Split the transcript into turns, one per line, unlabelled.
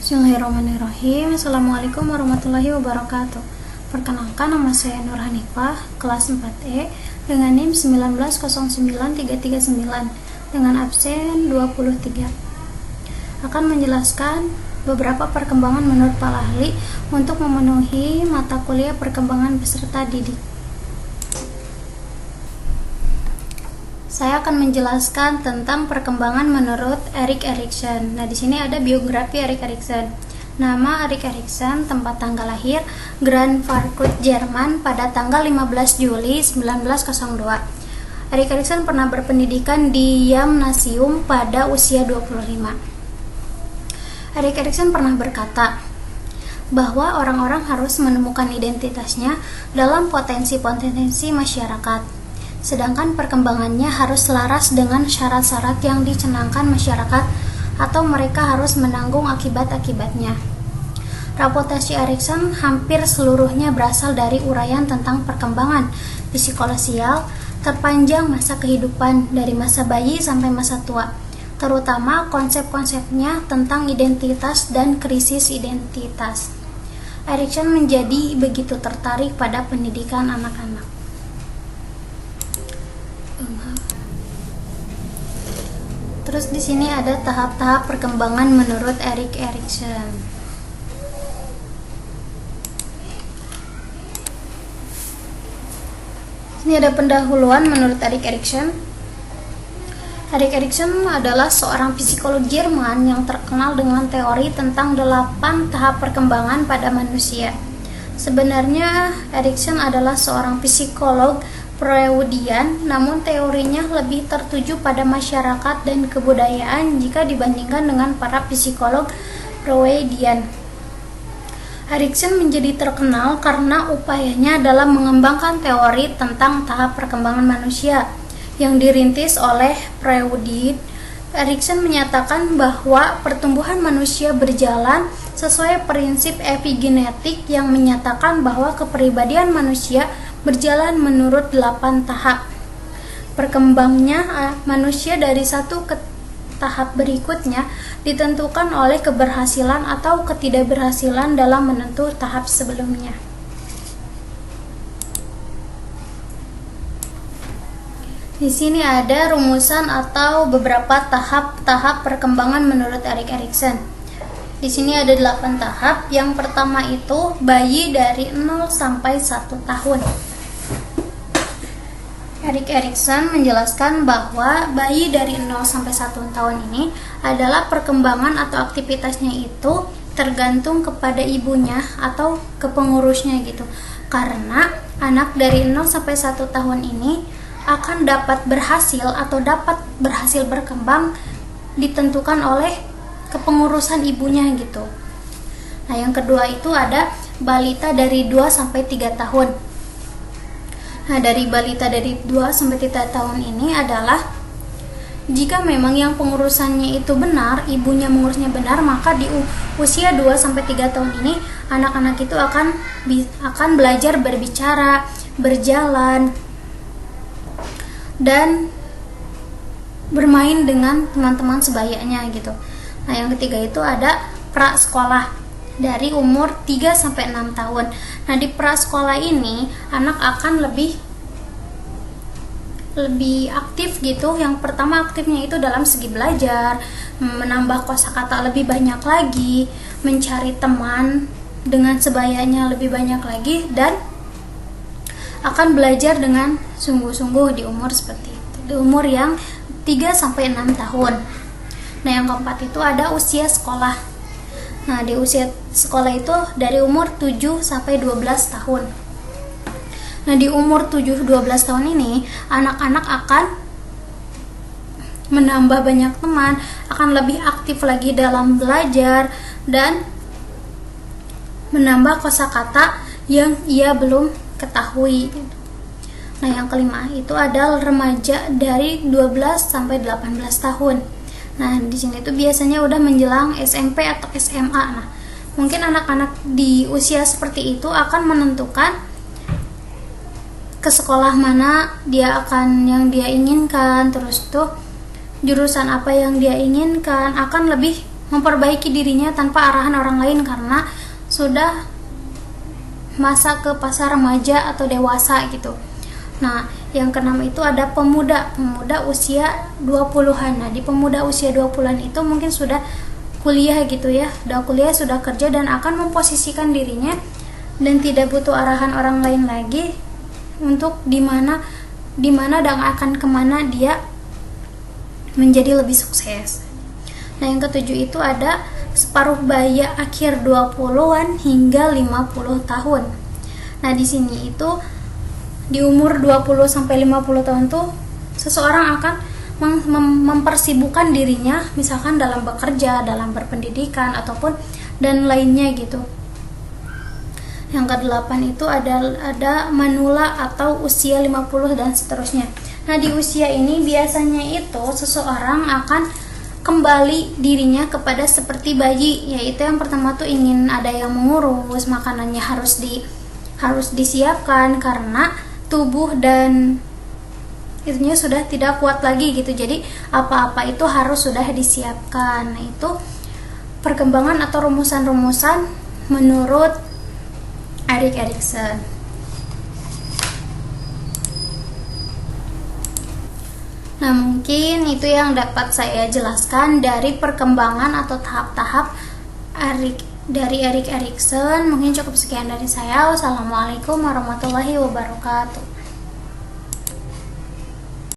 Bismillahirrahmanirrahim. Assalamualaikum warahmatullahi wabarakatuh. Perkenalkan, nama saya Nur Hanifah, kelas 4E dengan NIM 1909339 dengan absen 23. Akan menjelaskan beberapa perkembangan menurut Pak Lahli untuk memenuhi mata kuliah perkembangan peserta didik. Saya akan menjelaskan tentang perkembangan menurut Erik Erikson. Nah, di sini ada biografi Erik Erikson. Nama Erik Erikson, tempat tanggal lahir Frankfurt, Jerman pada tanggal 15 Juli 1902. Erik Erikson pernah berpendidikan di Gymnasium pada usia 25. Erik Erikson pernah berkata bahwa orang-orang harus menemukan identitasnya dalam potensi-potensi masyarakat. Sedangkan perkembangannya harus selaras dengan syarat-syarat yang dicanangkan masyarakat atau mereka harus menanggung akibat-akibatnya. Reputasi Erikson hampir seluruhnya berasal dari uraian tentang perkembangan psikososial terpanjang masa kehidupan dari masa bayi sampai masa tua, terutama konsep-konsepnya tentang identitas dan krisis identitas. Erikson menjadi begitu tertarik pada pendidikan anak-anak. Terus di sini ada tahap-tahap perkembangan menurut Erik Erikson. Ini ada pendahuluan menurut Erik Erikson. Erik Erikson adalah seorang psikolog Jerman yang terkenal dengan teori tentang 8 tahap perkembangan pada manusia. Sebenarnya Erikson adalah seorang psikolog Freudian, namun teorinya lebih tertuju pada masyarakat dan kebudayaan jika dibandingkan dengan para psikolog Freudian. Erikson menjadi terkenal karena upayanya dalam mengembangkan teori tentang tahap perkembangan manusia yang dirintis oleh Freud. Erikson menyatakan bahwa pertumbuhan manusia berjalan sesuai prinsip epigenetik yang menyatakan bahwa kepribadian manusia berjalan menurut 8 tahap. Perkembangnya manusia dari satu ke tahap berikutnya ditentukan oleh keberhasilan atau ketidakberhasilan dalam menentu tahap sebelumnya. Di sini ada rumusan atau beberapa tahap-tahap perkembangan menurut Erik Erikson. Di sini ada 8 tahap. Yang pertama itu bayi dari 0 sampai 1 tahun. Erik Erikson menjelaskan bahwa bayi dari 0 sampai 1 tahun ini adalah perkembangan atau aktivitasnya itu tergantung kepada ibunya atau kepengurusnya gitu. Karena anak dari 0 sampai 1 tahun ini akan dapat berhasil atau dapat berhasil berkembang ditentukan oleh kepengurusan ibunya gitu. Nah, yang kedua itu ada balita dari 2 sampai 3 tahun. Nah, dari balita dari 2 sampai 3 tahun ini adalah jika memang yang pengurusannya itu benar, ibunya mengurusnya benar, maka di usia 2 sampai 3 tahun ini anak-anak itu akan belajar berbicara, berjalan, dan bermain dengan teman-teman sebayanya gitu. Nah, yang ketiga itu ada prasekolah dari umur 3 sampai 6 tahun. Nah, di prasekolah ini anak akan lebih aktif gitu. Yang pertama aktifnya itu dalam segi belajar, menambah kosakata lebih banyak lagi, mencari teman dengan sebayanya lebih banyak lagi, dan akan belajar dengan sungguh-sungguh di umur seperti itu, di umur yang 3 sampai 6 tahun. Nah, yang keempat itu ada usia sekolah. Nah, di usia sekolah itu dari umur 7 sampai 12 tahun. Nah, di umur 7-12 tahun ini anak-anak akan menambah banyak teman, akan lebih aktif lagi dalam belajar, dan menambah kosakata yang ia belum ketahui. Nah, yang kelima itu adalah remaja dari 12 sampai 18 tahun. Nah, di sini tuh biasanya udah menjelang SMP atau SMA. Nah, mungkin anak-anak di usia seperti itu akan menentukan ke sekolah mana yang dia inginkan, terus tuh jurusan apa yang dia inginkan, akan lebih memperbaiki dirinya tanpa arahan orang lain karena sudah masa ke fase remaja atau dewasa gitu. Nah, yang keenam itu ada pemuda usia 20-an. Nah, di pemuda usia 20-an itu mungkin sudah kuliah gitu ya, udah kuliah, sudah kerja dan akan memposisikan dirinya dan tidak butuh arahan orang lain lagi untuk dimana dan akan kemana dia menjadi lebih sukses. Nah, yang ketujuh itu ada separuh baya akhir 20-an hingga 50 tahun. Nah, di sini itu di umur 20 sampai 50 tahun tuh seseorang akan mempersibukkan dirinya misalkan dalam bekerja, dalam berpendidikan ataupun dan lainnya gitu. Yang kedelapan itu ada manula atau usia 50 dan seterusnya. Nah, di usia ini biasanya itu seseorang akan kembali dirinya kepada seperti bayi, yaitu yang pertama tuh ingin ada yang mengurus, makanannya harus disiapkan karena tubuh dan itunya sudah tidak kuat lagi gitu. Jadi apa-apa itu harus sudah disiapkan. Nah, itu perkembangan atau rumusan-rumusan menurut Erik Erikson. Nah, mungkin itu yang dapat saya jelaskan dari perkembangan atau tahap-tahap dari Erik Erikson. Mungkin cukup sekian dari saya. Wassalamualaikum warahmatullahi wabarakatuh.